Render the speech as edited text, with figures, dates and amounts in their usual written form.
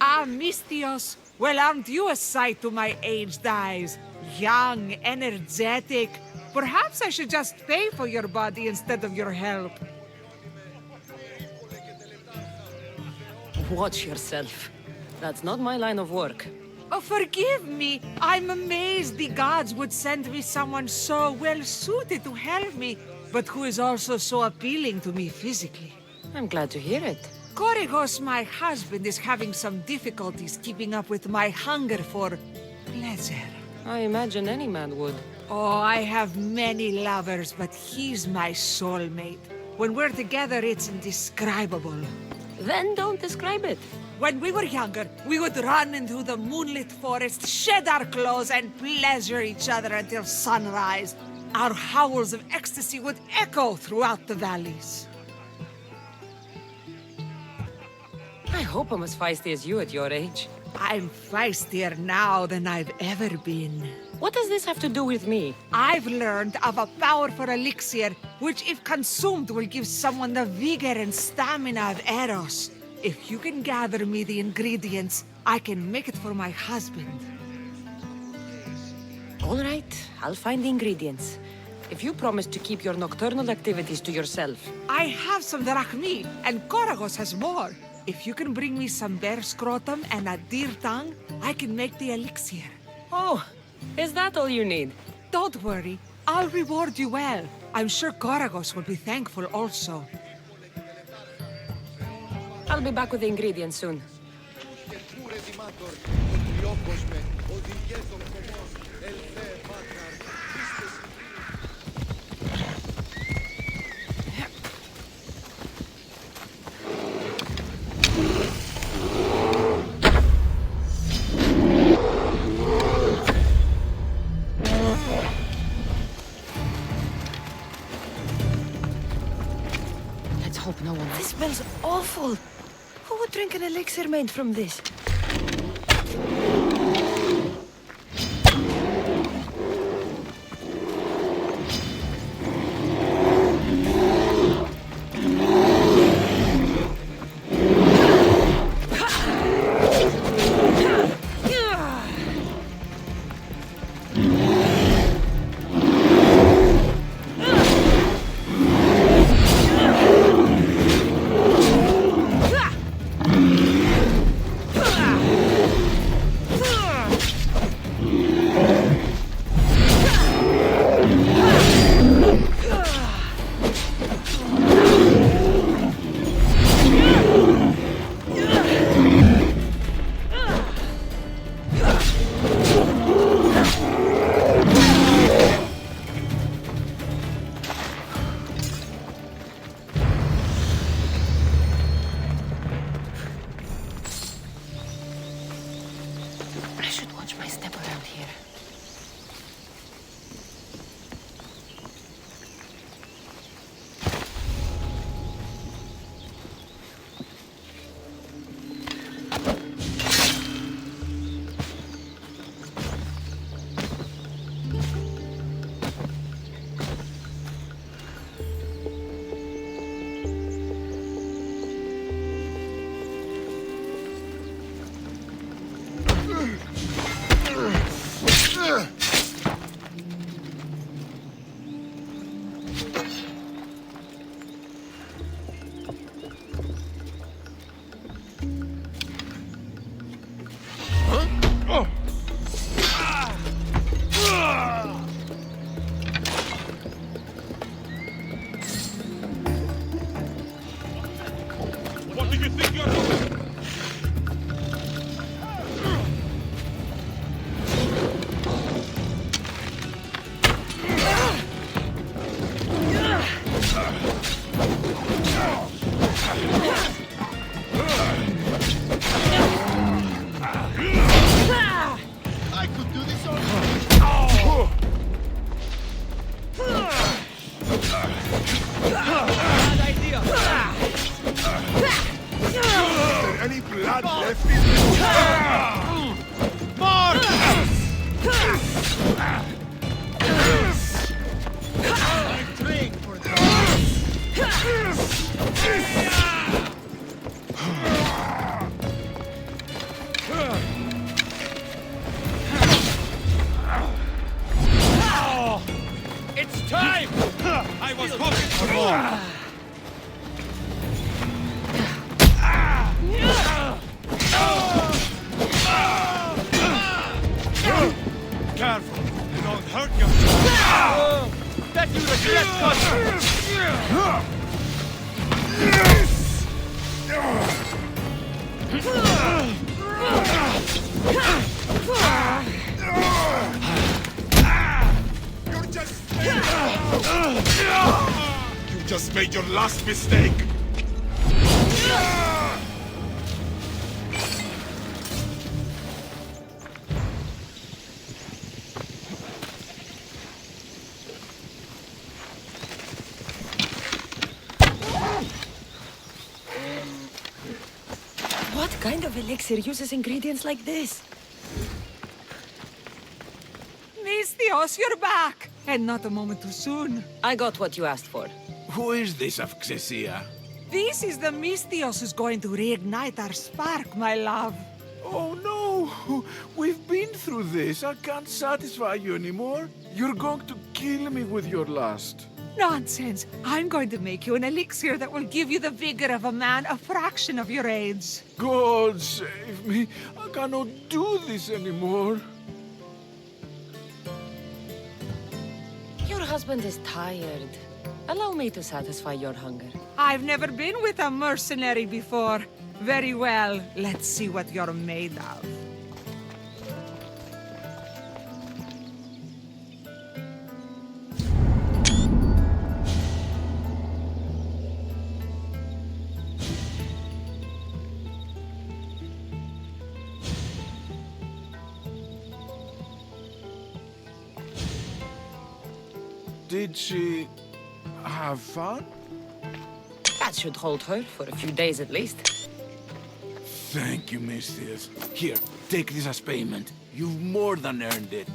Ah, Mistios. Well, aren't you a sight to my aged eyes? Young, energetic. Perhaps I should just pay for your body instead of your help. Watch yourself. That's not my line of work. Oh, forgive me. I'm amazed the gods would send me someone so well-suited to help me, but who is also so appealing to me physically. I'm glad to hear it. Korygos, my husband, is having some difficulties keeping up with my hunger for pleasure. I imagine any man would. Oh, I have many lovers, but he's my soulmate. When we're together, it's indescribable. Then don't describe it. When we were younger, we would run into the moonlit forest, shed our clothes, and pleasure each other until sunrise. Our howls of ecstasy would echo throughout the valleys. I hope I'm as feisty as you at your age. I'm feistier now than I've ever been. What does this have to do with me? I've learned of a powerful elixir, which if consumed will give someone the vigor and stamina of Eros. If you can gather me the ingredients, I can make it for my husband. All right, I'll find the ingredients. If you promise to keep your nocturnal activities to yourself. I have some drachmi, and Korygos has more. If you can bring me some bear scrotum and a deer tongue, I can make the elixir. Oh, is that all you need? Don't worry, I'll reward you well. I'm sure Korygos will be thankful also. I'll be back with the ingredients soon. Let's hope no one... This smells awful! Who would drink an elixir made from this? I should watch my step around here. What do you think you're doing? I could do this all. Bad idea. Is there any blood left in this? Mark! I trained for this. It's time! I was hoping for more! Careful, you don't hurt yourself! That you regret, cousin! You just made your last mistake! What kind of elixir uses ingredients like this? Mistios, you're back! And not a moment too soon. I got what you asked for. Who is this Auxesia? This is the Mistios who's going to reignite our spark, my love. Oh no! We've been through this. I can't satisfy you anymore. You're going to kill me with your lust. Nonsense. I'm going to make you an elixir that will give you the vigor of a man a fraction of your age. God save me. I cannot do this anymore. Your husband is tired. Allow me to satisfy your hunger. I've never been with a mercenary before. Very well. Let's see what you're made of. Did she have fun? That should hold her for a few days at least. Thank you, Mistios. Here, take this as payment. You've more than earned it.